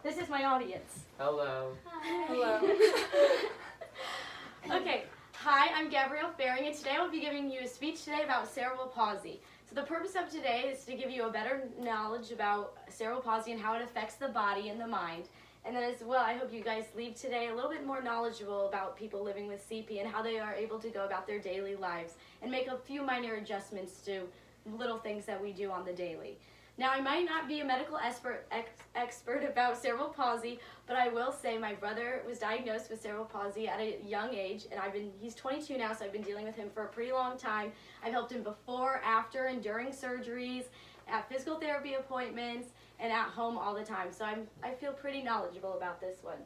This is my audience. Hello. Hi. Hello. Okay. Hi, I'm Gabrielle Faring, and today I'll be giving you a speech today about cerebral palsy. So the purpose of today is to give you a better knowledge about cerebral palsy and how it affects the body and the mind. And then as well, I hope you guys leave today a little bit more knowledgeable about people living with CP and how they are able to go about their daily lives and make a few minor adjustments to little things that we do on the daily. Now, I might not be a medical expert about cerebral palsy, but I will say my brother was diagnosed with cerebral palsy at a young age, and he's 22 now, so I've been dealing with him for a pretty long time. I've helped him before, after, and during surgeries, at physical therapy appointments, and at home all the time. So I feel pretty knowledgeable about this one.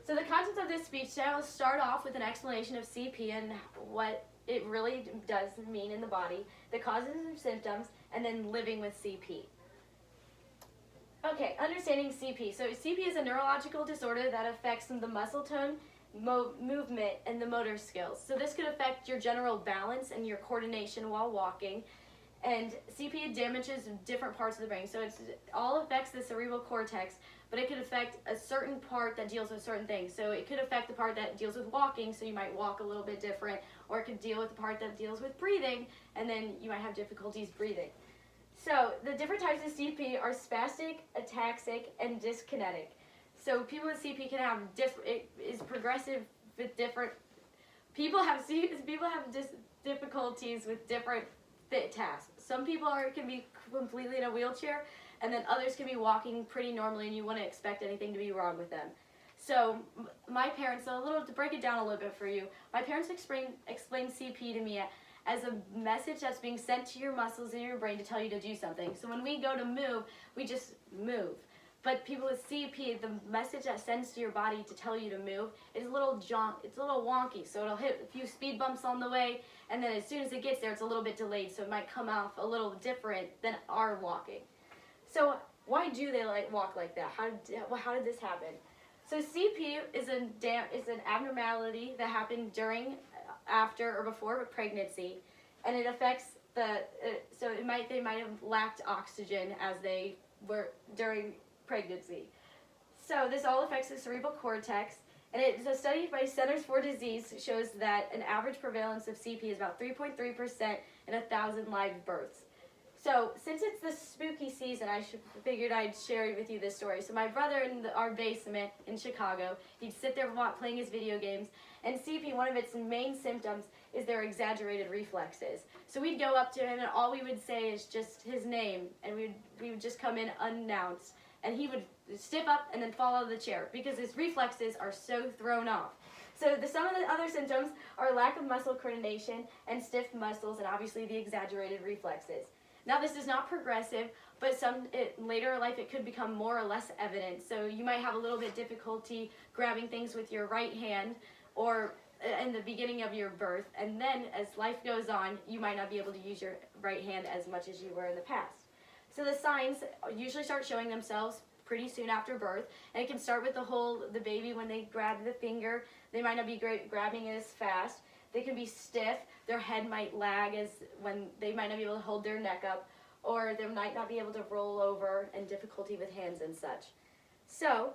So the contents of this speech today, I'll start off with an explanation of CP and what it really does mean in the body, the causes and symptoms, and then living with CP. Okay, understanding CP. So CP is a neurological disorder that affects the muscle tone, movement, and the motor skills. So this could affect your general balance and your coordination while walking. And CP damages different parts of the brain. So it all affects the cerebral cortex, but it could affect a certain part that deals with certain things. So it could affect the part that deals with walking, so you might walk a little bit different, or it could deal with the part that deals with breathing, and then you might have difficulties breathing. So the different types of CP are spastic, ataxic, and dyskinetic. So people with CP can have it is progressive with different people have difficulties with different tasks. Some people can be completely in a wheelchair, and then others can be walking pretty normally, and you wouldn't expect anything to be wrong with them. So my parents, to break it down a little bit for you, my parents explained CP to me as a message that's being sent to your muscles in your brain to tell you to do something. So when we go to move, we just move. But people with CP, the message that sends to your body to tell you to move is a little wonky. So it'll hit a few speed bumps on the way, and then as soon as it gets there, it's a little bit delayed. So it might come off a little different than our walking. So why do they walk like that? How did this happen? So CP is an abnormality that happened during, after, or before pregnancy, and it affects they might have lacked oxygen as they were during pregnancy. So this all affects the cerebral cortex, and it's a study by Centers for Disease shows that an average prevalence of CP is about 3.3% in 1,000 live births. So since it's the spooky season, I figured I'd share with you this story. So my brother in our basement in Chicago, he'd sit there playing his video games, and CP, one of its main symptoms is their exaggerated reflexes. So we'd go up to him, and all we would say is just his name, and we would just come in unannounced, and he would stiff up and then fall out of the chair because his reflexes are so thrown off. So some of the other symptoms are lack of muscle coordination and stiff muscles, and obviously the exaggerated reflexes. Now, this is not progressive, but later in life it could become more or less evident. So you might have a little bit difficulty grabbing things with your right hand or in the beginning of your birth. And then as life goes on, you might not be able to use your right hand as much as you were in the past. So the signs usually start showing themselves pretty soon after birth. And it can start with the baby when they grab the finger. They might not be grabbing it as fast. They can be stiff, their head might lag when they might not be able to hold their neck up, or they might not be able to roll over, and difficulty with hands and such. So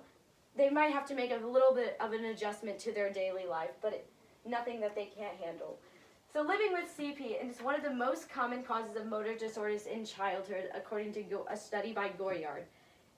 they might have to make a little bit of an adjustment to their daily life, but nothing that they can't handle. So living with CP is one of the most common causes of motor disorders in childhood, according to a study by Goyard.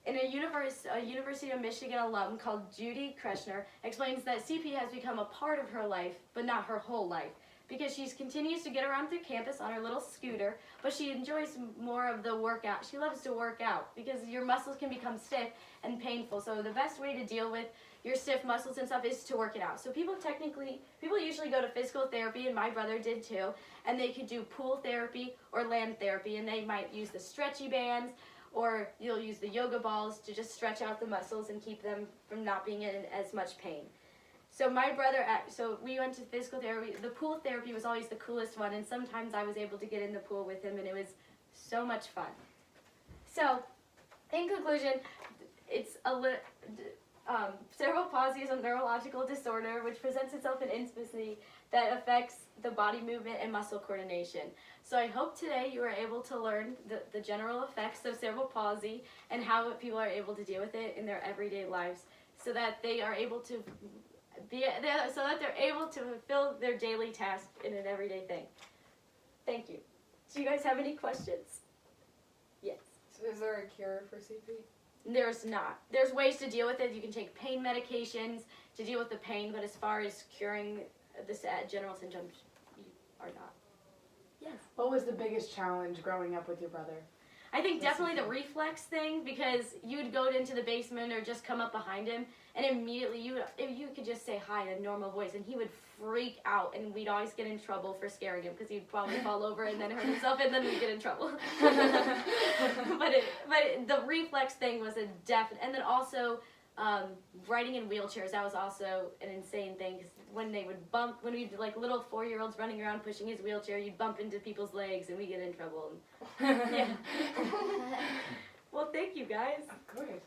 And a University of Michigan alum called Judy Kreshner explains that CP has become a part of her life, but not her whole life, because she continues to get around through campus on her little scooter, but she enjoys more of the workout. She loves to work out because your muscles can become stiff and painful. So the best way to deal with your stiff muscles and stuff is to work it out. So people usually go to physical therapy, and my brother did too, and they could do pool therapy or land therapy, and they might use the stretchy bands, or you'll use the yoga balls to just stretch out the muscles and keep them from not being in as much pain. So my brother, we went to physical therapy. The pool therapy was always the coolest one, and sometimes I was able to get in the pool with him, and it was so much fun. So, in conclusion, Cerebral palsy is a neurological disorder which presents itself in infancy that affects the body movement and muscle coordination. So I hope today you were able to learn the general effects of cerebral palsy and how people are able to deal with it in their everyday lives, so that they are able to fulfill their daily task in an everyday thing. Thank you. Do you guys have any questions? Yes. So is there a cure for CP? There's not. There's ways to deal with it. You can take pain medications to deal with the pain, but as far as curing the general symptoms, you are not. Yes. What was the biggest challenge growing up with your brother? I think definitely the reflex thing, because you'd go into the basement or just come up behind him, and immediately you could just say hi in a normal voice, and he would freak out, and we'd always get in trouble for scaring him because he'd probably fall over and then hurt himself, and then we'd get in trouble. but the reflex thing was a definite, and then also riding in wheelchairs, that was also an insane thing, because when they would bump, when we'd like little 4-year-olds running around pushing his wheelchair, you'd bump into people's legs and we get in trouble. Yeah. Well, thank you guys. Of course.